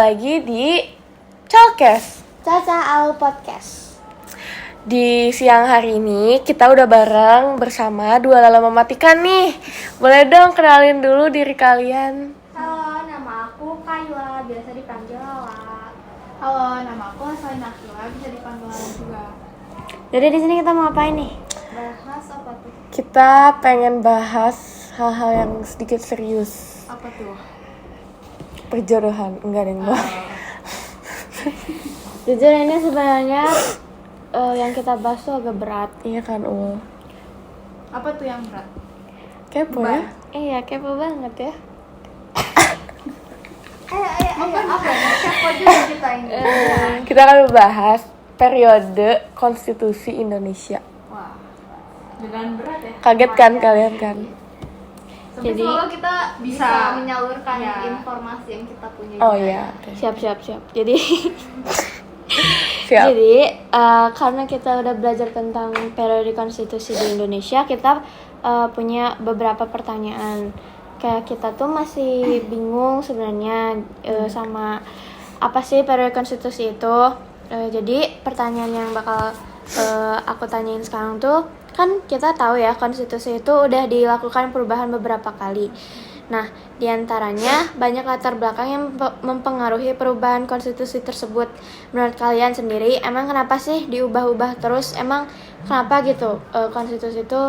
lagi di Chalkes Caca Al Podcast. Di siang hari ini kita udah bareng bersama dua lala mematikan nih. Boleh dong kenalin dulu diri kalian. Halo, nama aku Kayla, biasa dipanggil Lala. Halo, nama aku Asalin Akila, bisa dipanggil Lala juga. Jadi di sini kita mau ngapain nih? Bahas apa tuh? Kita pengen bahas hal-hal yang sedikit serius. Apa tuh? Perjodohan, enggak ada yang mau. Jujur ini sebenarnya yang kita bahas tuh agak berat. Iya kan, Apa tuh yang berat? kepo ya? Iya, kepo banget ya. Apa? Siapa juga kita ini? Kita akan membahas periode konstitusi Indonesia. Wah, dengan berat ya. Kaget kan kalian kan? Tapi Jadi- semoga kita bisa menyalurkan ya. informasi yang kita punya. Oh juga. iya, Siap. Jadi siap. karena kita udah belajar tentang periode konstitusi di Indonesia, kita punya beberapa pertanyaan. Kayak kita tuh masih bingung sebenarnya sama apa sih periode konstitusi itu. Jadi pertanyaan yang bakal aku tanyain sekarang tuh, kan kita tahu ya konstitusi itu udah dilakukan perubahan beberapa kali. Nah, diantaranya banyak latar belakang yang mempengaruhi perubahan konstitusi tersebut. Menurut kalian sendiri, emang kenapa sih diubah-ubah terus? Emang kenapa gitu konstitusi itu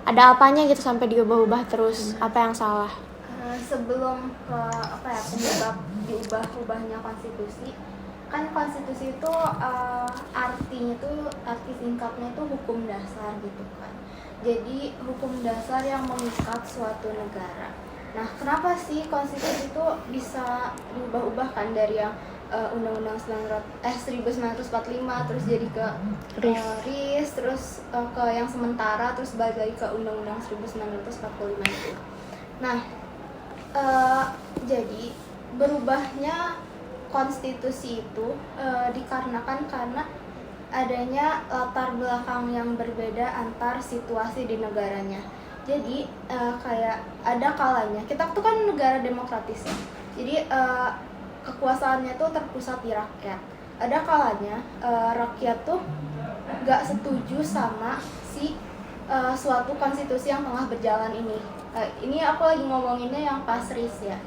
ada apanya gitu sampai diubah-ubah terus? Apa yang salah? Sebelum ke penyebab diubah-ubahnya konstitusi, kan konstitusi itu artinya tuh, arti singkatnya itu hukum dasar gitu kan. Jadi hukum dasar yang mengikat suatu negara. Nah, kenapa sih konstitusi itu bisa diubah-ubah kan dari yang Undang-Undang 1945 terus jadi ke RIS, terus ke yang sementara, terus balik lagi ke Undang-Undang 1945 itu. Nah, jadi berubahnya konstitusi itu dikarenakan karena adanya latar belakang yang berbeda antar situasi di negaranya. Jadi kayak ada kalanya kita tuh kan negara demokratis ya. Jadi kekuasaannya tuh terpusat di rakyat. Ada kalanya rakyat tuh nggak setuju sama si suatu konstitusi yang tengah berjalan ini. Ini aku lagi ngomonginnya yang pas RIS ya.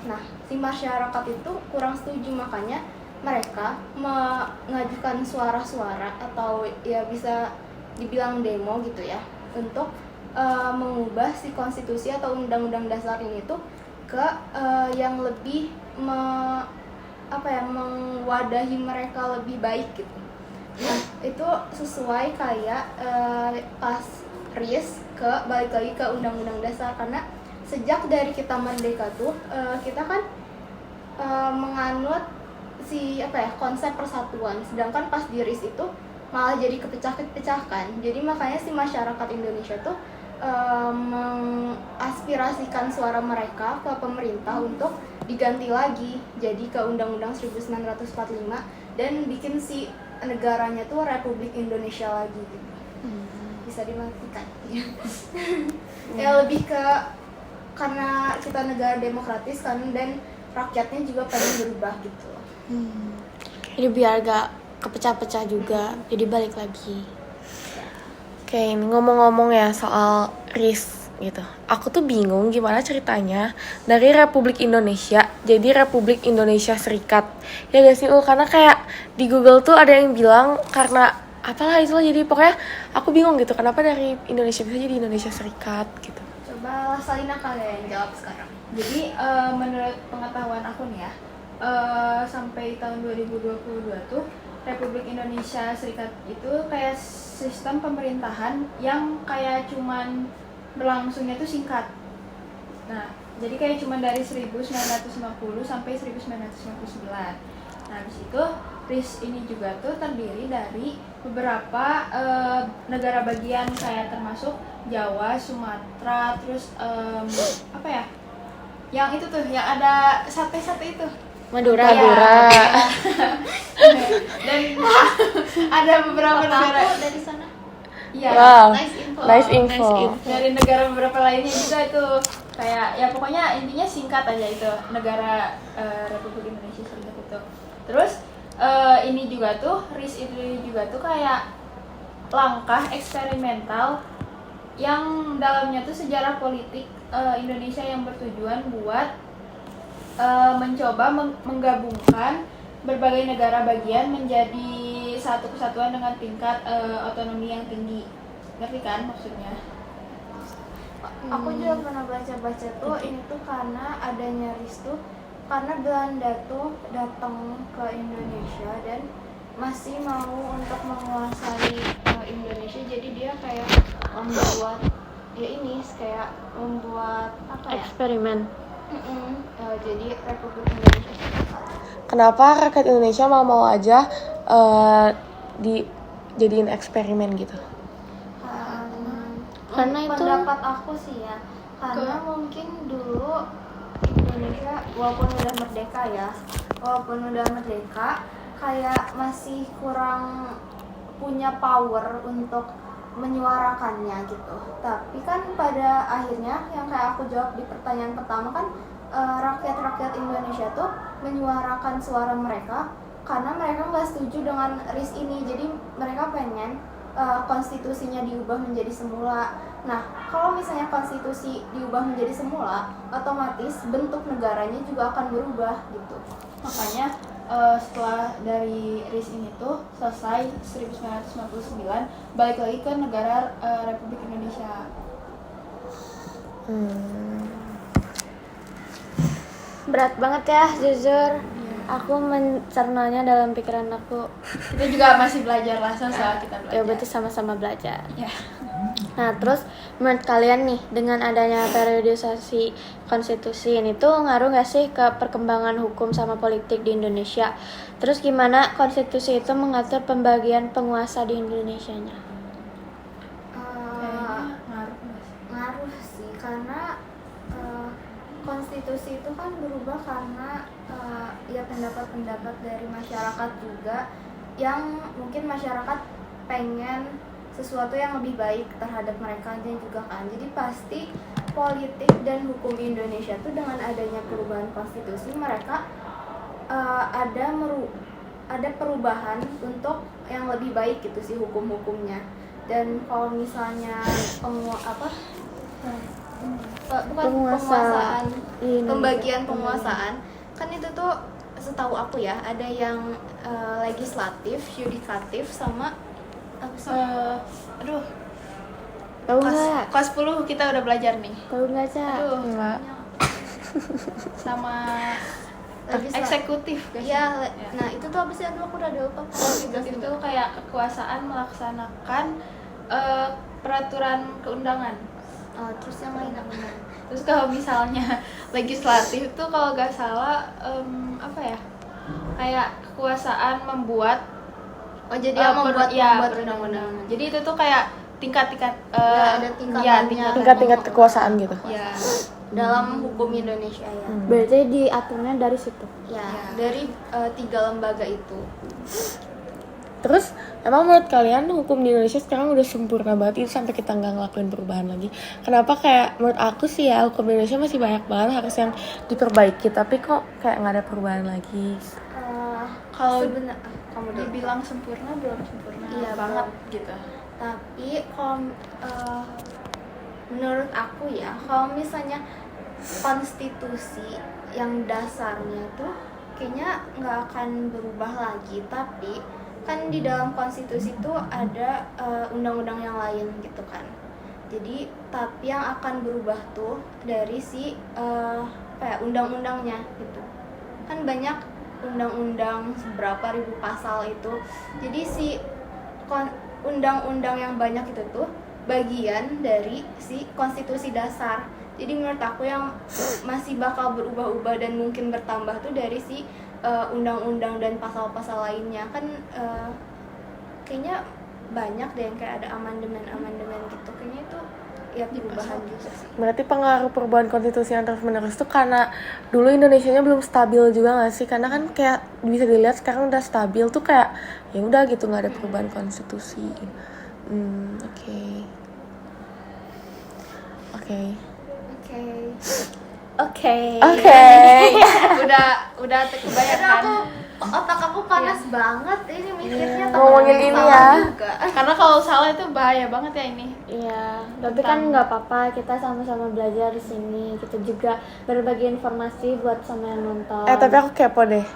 Nah, si masyarakat itu kurang setuju, makanya mereka mengajukan suara-suara atau ya bisa dibilang demo gitu ya untuk mengubah si konstitusi atau undang-undang dasar ini tuh ke yang lebih mewadahi mereka lebih baik gitu. Nah, itu sesuai kayak pas RIS balik lagi ke undang-undang dasar, karena sejak dari kita merdeka tuh kita kan menganut konsep persatuan, sedangkan pas di RIS itu malah jadi kepecah-pecahkan. Jadi makanya si masyarakat Indonesia tuh mengaspirasikan suara mereka ke pemerintah untuk diganti lagi jadi ke Undang-Undang 1945 dan bikin si negaranya tuh Republik Indonesia lagi gitu. Bisa dimatikan. Ya lebih ke karena kita negara demokratis kan, dan rakyatnya juga pengen berubah gitu. Jadi biar gak kepecah-pecah juga, jadi balik lagi. Oke, ini ngomong-ngomong ya soal RIS gitu. Aku tuh bingung gimana ceritanya dari Republik Indonesia jadi Republik Indonesia Serikat. Ya guys sih, karena kayak di Google tuh ada yang bilang karena apalah itulah, jadi pokoknya aku bingung gitu kenapa dari Indonesia bisa jadi Indonesia Serikat gitu. Coba Salina kalian yang jawab sekarang. Jadi menurut pengetahuan aku nih ya, sampai tahun 2022 tuh Republik Indonesia Serikat itu kayak sistem pemerintahan yang kayak cuman berlangsungnya tuh singkat. Nah, jadi kayak cuman dari 1950 sampai 1959. Nah, habis itu RIS ini juga tuh terdiri dari beberapa negara bagian kayak termasuk Jawa, Sumatera, terus yang itu tuh yang ada sate-sate itu. Madura. Dan ada beberapa negara dari sana. Iya. Wow, Nice info. nice info. Dari negara beberapa lainnya juga itu. kayak ya pokoknya intinya singkat aja itu negara Republik Indonesia Serikat itu. Terus ini juga tuh RIS itu juga tuh kayak langkah eksperimental yang dalamnya tuh sejarah politik Indonesia yang bertujuan buat mencoba menggabungkan berbagai negara bagian menjadi satu kesatuan dengan tingkat otonomi yang tinggi. Ngerti kan maksudnya? Aku juga pernah baca-baca tuh ini tuh karena adanya RIS tuh karena Belanda tuh datang ke Indonesia dan masih mau untuk menguasai Indonesia, jadi dia kayak membuat ya ini kayak membuat apa ya? Eksperimen. Jadi Republik Indonesia Serikat. Kenapa rakyat Indonesia mau aja dijadiin eksperimen gitu? Karena itu pendapat aku sih ya, karena mungkin dulu Indonesia walaupun udah merdeka kayak masih kurang punya power untuk menyuarakannya gitu. Tapi kan pada akhirnya yang kayak aku jawab di pertanyaan pertama kan rakyat-rakyat Indonesia tuh menyuarakan suara mereka karena mereka nggak setuju dengan RIS ini, jadi mereka pengen konstitusinya diubah menjadi semula. Nah, kalau misalnya konstitusi diubah menjadi semula, otomatis bentuk negaranya juga akan berubah gitu. Makanya setelah dari RIS ini tuh selesai 1999, balik lagi ke negara Republik Indonesia. berat banget ya, jujur. Aku mencernanya dalam pikiran aku. Kita juga masih belajar lah, soal kita belajar. Ya berarti sama-sama belajar. Ya. Nah, terus menurut kalian nih, dengan adanya periodisasi konstitusi ini tuh ngaruh gak sih ke perkembangan hukum sama politik di Indonesia? Terus gimana konstitusi itu mengatur pembagian penguasa di Indonesianya? Ngaruh sih, karena konstitusi itu kan berubah karena ya pendapat-pendapat dari masyarakat juga, yang mungkin masyarakat pengen sesuatu yang lebih baik terhadap mereka juga kan. Jadi pasti politik dan hukum Indonesia tuh dengan adanya perubahan konstitusi mereka ada perubahan untuk yang lebih baik gitu sih hukum-hukumnya. Dan kalau misalnya penguasaan, pembagian penguasaan kan itu tuh setahu aku ya ada yang legislatif, yudikatif sama apa sih? Tahu nggak? Kelas 10 kita udah belajar nih. Tahu nggak, Ca? Enggak. Sama eksekutif guys. Ya, nah itu tuh apa sih? Aduh aku udah lupa. Eksekutif itu kayak kekuasaan melaksanakan peraturan keundangan. Terus yang lain apa? Terus kalau misalnya legislatif itu kalau nggak salah apa ya? Kayak kekuasaan membuat Jadi membuat perundang-undangan. Jadi itu tuh kayak tingkat-tingkat ada tingkatannya. Tingkat-tingkat kekuasaan gitu. Ya. Dalam hukum Indonesia ya. Berarti diaturnya dari situ. Ya, dari 3 lembaga itu. Terus emang menurut kalian hukum di Indonesia sekarang udah sempurna banget itu sampai kita nggak ngelakuin perubahan lagi? Kenapa? Kayak menurut aku sih ya hukum di Indonesia masih banyak banget harus yang diperbaiki, tapi kok kayak nggak ada perubahan lagi. Kalau kamu dibilang sempurna belum sempurna banget gitu. Tapi kalau menurut aku ya, kalau misalnya konstitusi yang dasarnya tuh kayaknya nggak akan berubah lagi, tapi kan di dalam konstitusi itu ada undang-undang yang lain gitu kan. Jadi tapi yang akan berubah tuh dari si undang-undangnya gitu. Kan banyak undang-undang seberapa ribu pasal itu. Jadi si undang-undang yang banyak itu tuh bagian dari si konstitusi dasar. Jadi menurut aku yang masih bakal berubah-ubah dan mungkin bertambah tuh dari si undang-undang dan pasal-pasal lainnya kan kayaknya banyak deh yang kayak ada amandemen gitu, kayaknya itu ya perubahan juga sih. Berarti pengaruh perubahan konstitusi yang terus menerus tuh karena dulu Indonesianya belum stabil juga nggak sih? Karena kan kayak bisa dilihat sekarang udah stabil tuh kayak ya udah gitu nggak ada perubahan konstitusi. Oke. Oke. Oke. Udah kebayang Otak aku panas banget ini mikirnya Ngomongin ini ya. juga. Karena kalau salah itu bahaya banget ya ini. Iya, tapi kan nggak apa-apa, kita sama-sama belajar di sini. Kita juga berbagi informasi buat sama yang nonton. Tapi aku kepo deh.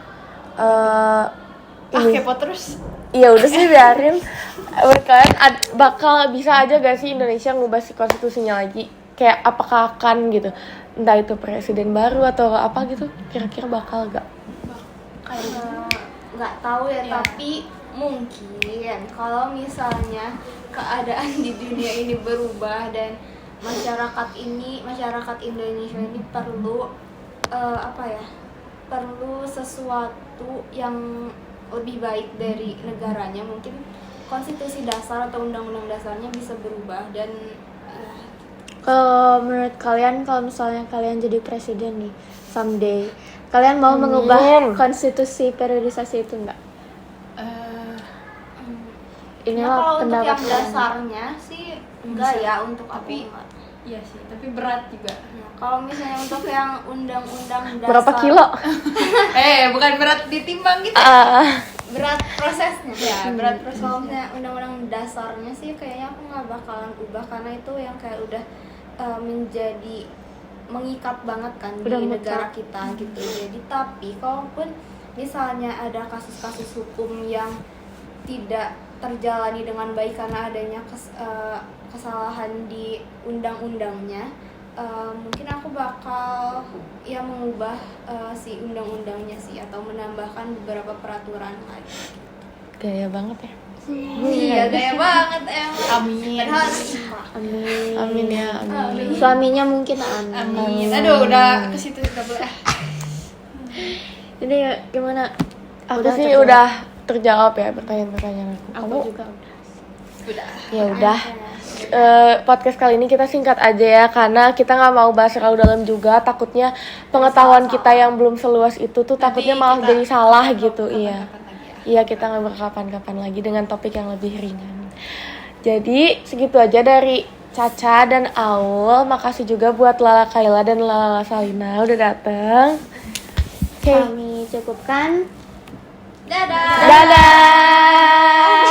Ini. Kepo terus. Iya udah sih biarin. Menurut kalian bakal bisa aja gak sih Indonesia ngubah si konstitusinya lagi? Kayak apakah akan gitu? Entah itu presiden baru atau apa gitu. Kira-kira bakal gak? Nggak tahu ya, Iya. tapi mungkin kalau misalnya keadaan di dunia ini berubah dan masyarakat Indonesia ini perlu perlu sesuatu yang lebih baik dari negaranya, mungkin konstitusi dasar atau undang-undang dasarnya bisa berubah. Dan Kalau menurut kalian, kalau misalnya kalian jadi presiden nih someday, kalian mau mengubah konstitusi periodisasi itu enggak? ya Inilah kalau untuk pendapat yang kalian. dasarnya sih enggak Bisa. ya, untuk Tapi- aku enggak. Iya sih, tapi berat juga. Nah, kalau misalnya untuk yang undang-undang dasar, Berapa kilo? Bukan berat ditimbang gitu. berat prosesnya Ya, berat proses. kalau misalnya undang-undang dasarnya sih kayaknya aku nggak bakalan ubah, karena itu yang kayak udah menjadi mengikat banget kan Udah di mutlak. negara kita gitu. Jadi tapi kalaupun misalnya ada kasus-kasus hukum yang tidak terjalani dengan baik karena adanya kesalahan di undang-undangnya, mungkin aku bakal ya mengubah si undang-undangnya sih, atau menambahkan beberapa peraturan lagi. Gaya banget ya. Iya, gaya banget emang. Amin. Padahal Amin. Amin ya, amin. Suaminya mungkin amin. Amin. Aduh, udah ke situ udah boleh. Jadi gimana? Aku Udah sih terjawab? udah terjawab ya pertanyaan-pertanyaan aku. Aku Kamu? juga udah. Udah. Ya udah. Podcast kali ini kita singkat aja ya, karena kita nggak mau bahas terlalu dalam juga. Takutnya pengetahuan kita yang belum seluas itu tuh takutnya malah jadi salah gitu. Iya. Iya, kita ngobrol kapan-kapan lagi dengan topik yang lebih ringan. Jadi segitu aja dari Caca dan Aul. Makasih juga buat Lala Kaila dan Lala Salina udah dateng. Oke. Kami cukupkan. dadah. Dadah.